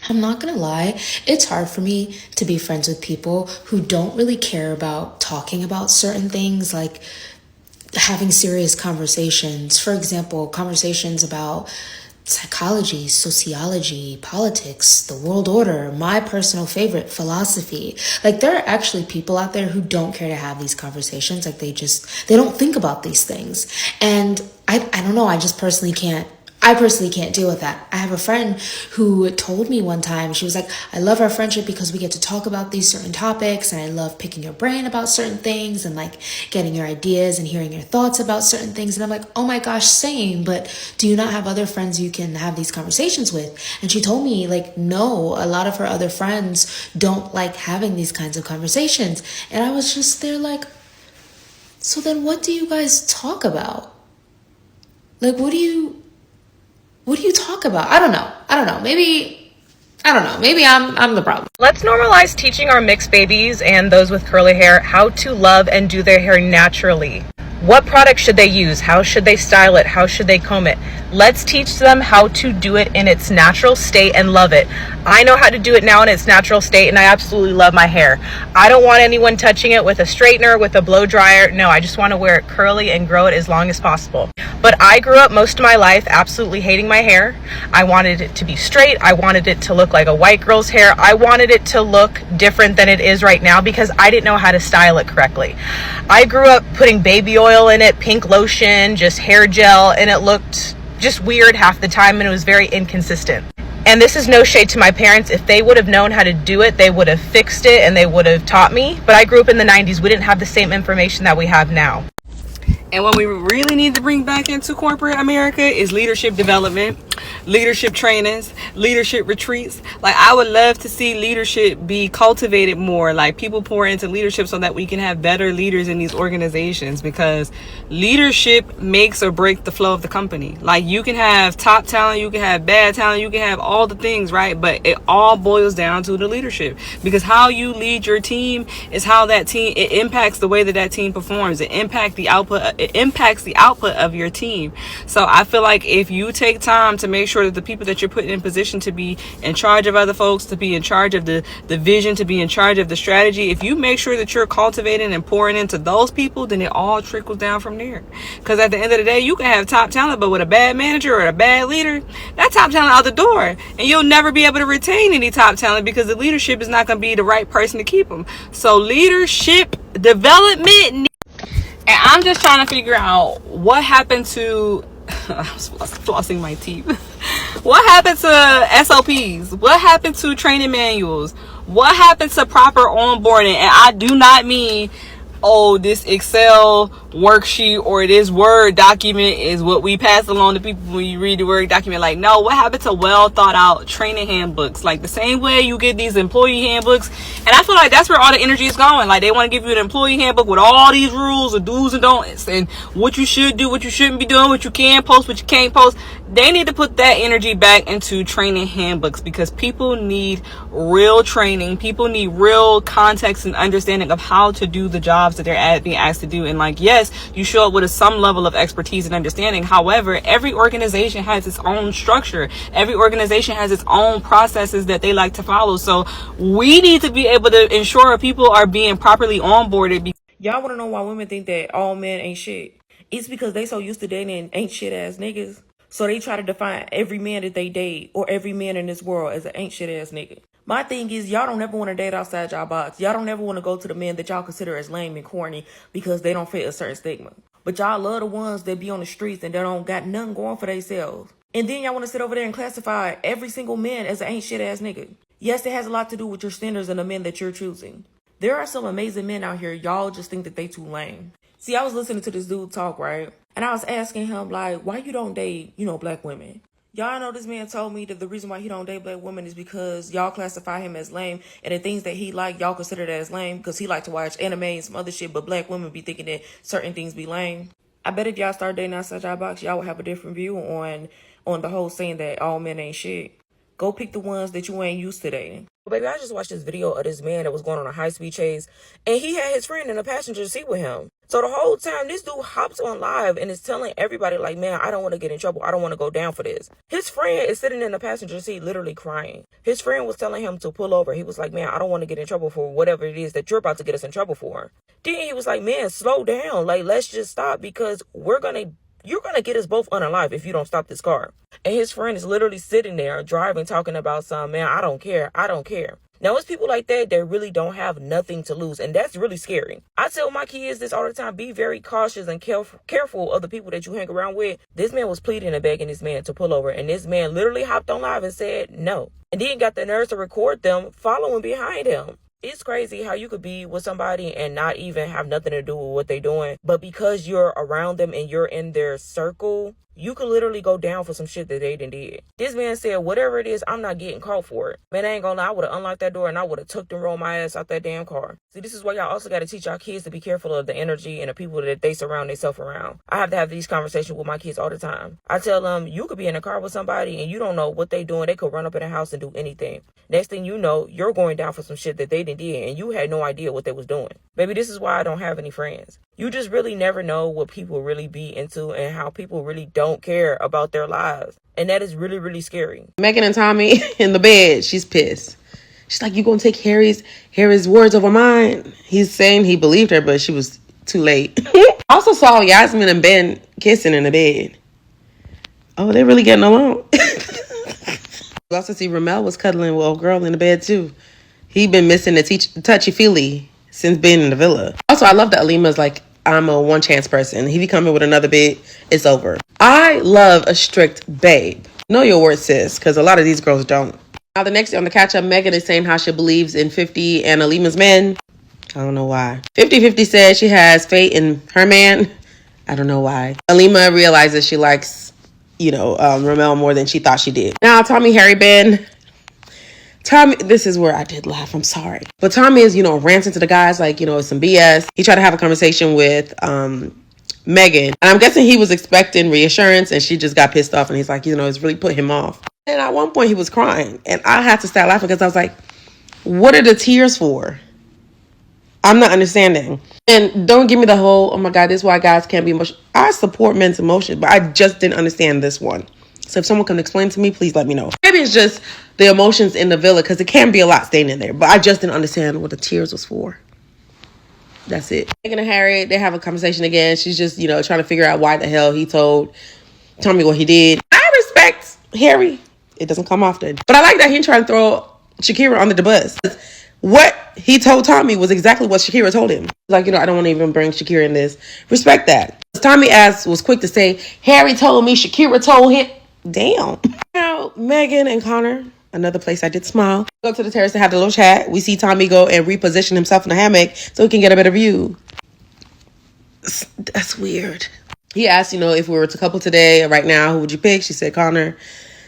I'm not gonna lie, it's hard for me to be friends with people who don't really care about talking about certain things, like having serious conversations. For example, conversations about psychology, sociology, politics, the world order, my personal favorite, philosophy. Like, there are actually people out there who don't care to have these conversations. Like, they don't think about these things. And I don't know, I personally can't deal with that. I have a friend who told me one time, she was like, I love our friendship because we get to talk about these certain topics, and I love picking your brain about certain things and like getting your ideas and hearing your thoughts about certain things. And I'm like, oh my gosh, same. But do you not have other friends you can have these conversations with? And she told me, like, no, a lot of her other friends don't like having these kinds of conversations. And I was just there like, so then what do you guys talk about? Like, what do you talk about? I don't know. Maybe I'm the problem. Let's normalize teaching our mixed babies and those with curly hair how to love and do their hair naturally. What product should they use? How should they style it? How should they comb it? Let's teach them how to do it in its natural state and love it. I know how to do it now in its natural state, and I absolutely love my hair. I don't want anyone touching it with a straightener, with a blow dryer. No, I just want to wear it curly and grow it as long as possible. But I grew up most of my life absolutely hating my hair. I wanted it to be straight. I wanted it to look like a white girl's hair. I wanted it to look different than it is right now because I didn't know how to style it correctly. I grew up putting baby oil in it, pink lotion, just hair gel, and it looked just weird half the time, and it was very inconsistent. And this is no shade to my parents. If they would have known how to do it, they would have fixed it and they would have taught me. But I grew up in the 90s. We didn't have the same information that we have now. And what we really need to bring back into corporate America is leadership development, leadership trainings, leadership retreats. Like, I would love to see leadership be cultivated more, like people pour into leadership so that we can have better leaders in these organizations, because leadership makes or breaks the flow of the company. Like, you can have top talent, you can have bad talent, you can have all the things, right? But it all boils down to the leadership, because how you lead your team is how that team, it impacts the way that team performs. It impacts the output of your team. So I feel like if you take time to make sure that the people that you're putting in position to be in charge of other folks, to be in charge of the vision, to be in charge of the strategy, if you make sure that you're cultivating and pouring into those people, then it all trickles down from there. Because at the end of the day, you can have top talent, but with a bad manager or a bad leader, that top talent out the door, and you'll never be able to retain any top talent because the leadership is not going to be the right person to keep them. So leadership development. And I'm just trying to figure out what happened to I was flossing my teeth. What happened to SOPs? What happened to training manuals? What happened to proper onboarding? And I do not mean, oh, this Excel worksheet or this Word document is what we pass along to people when you read the Word document. Like, no, what happened to well thought out training handbooks? Like, the same way you get these employee handbooks. And I feel like that's where all the energy is going. Like, they want to give you an employee handbook with all these rules of do's and don'ts and what you should do, what you shouldn't be doing, what you can post, what you can't post. They need to put that energy back into training handbooks, because people need real training. People need real context and understanding of how to do the jobs that they're being asked to do. And like, yes, you show up with some level of expertise and understanding. However, every organization has its own structure. Every organization has its own processes that they like to follow. So we need to be able to ensure people are being properly onboarded. Y'all want to know why women think that all men ain't shit? It's because they so used to dating ain't shit ass niggas. So they try to define every man that they date or every man in this world as an ain't shit ass nigga. My thing is, y'all don't ever want to date outside y'all box. Y'all don't ever want to go to the men that y'all consider as lame and corny because they don't fit a certain stigma. But y'all love the ones that be on the streets and that don't got nothing going for themselves. And then y'all want to sit over there and classify every single man as an ain't shit ass nigga. Yes, it has a lot to do with your standards and the men that you're choosing. There are some amazing men out here. Y'all just think that they too lame. See, I was listening to this dude talk, right? And I was asking him, like, why you don't date, black women? Y'all know this man told me that the reason why he don't date black women is because y'all classify him as lame, and the things that he like, y'all consider that as lame because he like to watch anime and some other shit, but black women be thinking that certain things be lame. I bet if y'all start dating outside y'all box, y'all would have a different view on the whole saying that all men ain't shit. Go pick the ones that you ain't used to dating. Baby, I just watched this video of this man that was going on a high-speed chase, and he had his friend in the passenger seat with him. So the whole time, this dude hops on live and is telling everybody, like, man, I don't want to get in trouble. I don't want to go down for this. His friend is sitting in the passenger seat literally crying. His friend was telling him to pull over. He was like, man, I don't want to get in trouble for whatever it is that you're about to get us in trouble for. Then he was like, man, slow down. Like, let's just stop because you're going to get us both unalive if you don't stop this car. And his friend is literally sitting there driving, talking about some, man, I don't care. I don't care. Now, it's people like that really don't have nothing to lose. And that's really scary. I tell my kids this all the time. Be very cautious and careful of the people that you hang around with. This man was pleading and begging this man to pull over. And this man literally hopped on live and said no. And then got the nerves to record them following behind him. It's crazy how you could be with somebody and not even have nothing to do with what they're doing. But because you're around them and you're in their circle, you could literally go down for some shit that they did. This man said, whatever it is, I'm not getting caught for it. Man, I ain't gonna lie, I would have unlocked that door and I would have tucked and rolled my ass out that damn car. See, this is why y'all also got to teach y'all kids to be careful of the energy and the people that they surround themselves around. I have to have these conversations with my kids all the time. I tell them, you could be in a car with somebody and you don't know what they doing. They could run up in the house and do anything. Next thing you know, you're going down for some shit that they did and you had no idea what they was doing. Baby, this is why I don't have any friends. You just really never know what people really be into and how people really don't care about their lives. And that is really, really scary. Megan and Tommy in the bed, she's pissed. She's like, you gonna take Harry's words over mine? He's saying he believed her, but she was too late. I also saw Yasmin and Ben kissing in the bed. Oh, they're really getting along. We also see Ramel was cuddling with old girl in the bed too. He been missing the touchy-feely since being in the villa. Also, I love that Alima's like, I'm a one chance person. He be coming with another bit, it's over. I love a strict babe. Know your worth, sis, because a lot of these girls don't. Now, the next day on the catch up, Megan is saying how she believes in 50 and Alima's men. I don't know why. 50-50 says she has faith in her man. I don't know why. Alima realizes she likes, Ramel more than she thought she did. Now, Tommy, Harry, Ben. Tommy, this is where I did laugh. I'm sorry. But Tommy is, ranting to the guys like, it's some BS. He tried to have a conversation with Megan. And I'm guessing he was expecting reassurance and she just got pissed off. And he's like, it's really put him off. And at one point he was crying. And I had to start laughing because I was like, what are the tears for? I'm not understanding. And don't give me the whole, oh my God, this is why guys can't be emotional. I support men's emotion, but I just didn't understand this one. So if someone can explain to me, please let me know. Maybe it's just the emotions in the villa because it can be a lot staying in there. But I just didn't understand what the tears was for. That's it. Megan and Harry, they have a conversation again. She's just, trying to figure out why the hell he told Tommy what he did. I respect Harry. It doesn't come often. But I like that he tried to throw Shakira under the bus. What he told Tommy was exactly what Shakira told him. Like, I don't want to even bring Shakira in this. Respect that. Tommy was quick to say, Harry told me, Shakira told him. Damn. Now, Megan and Connor, another place I did smile, go to the terrace to have a little chat. We see Tommy go and reposition himself in the hammock so he can get a better view. That's weird. He asked, if we were to couple today, right now, who would you pick? She said Connor.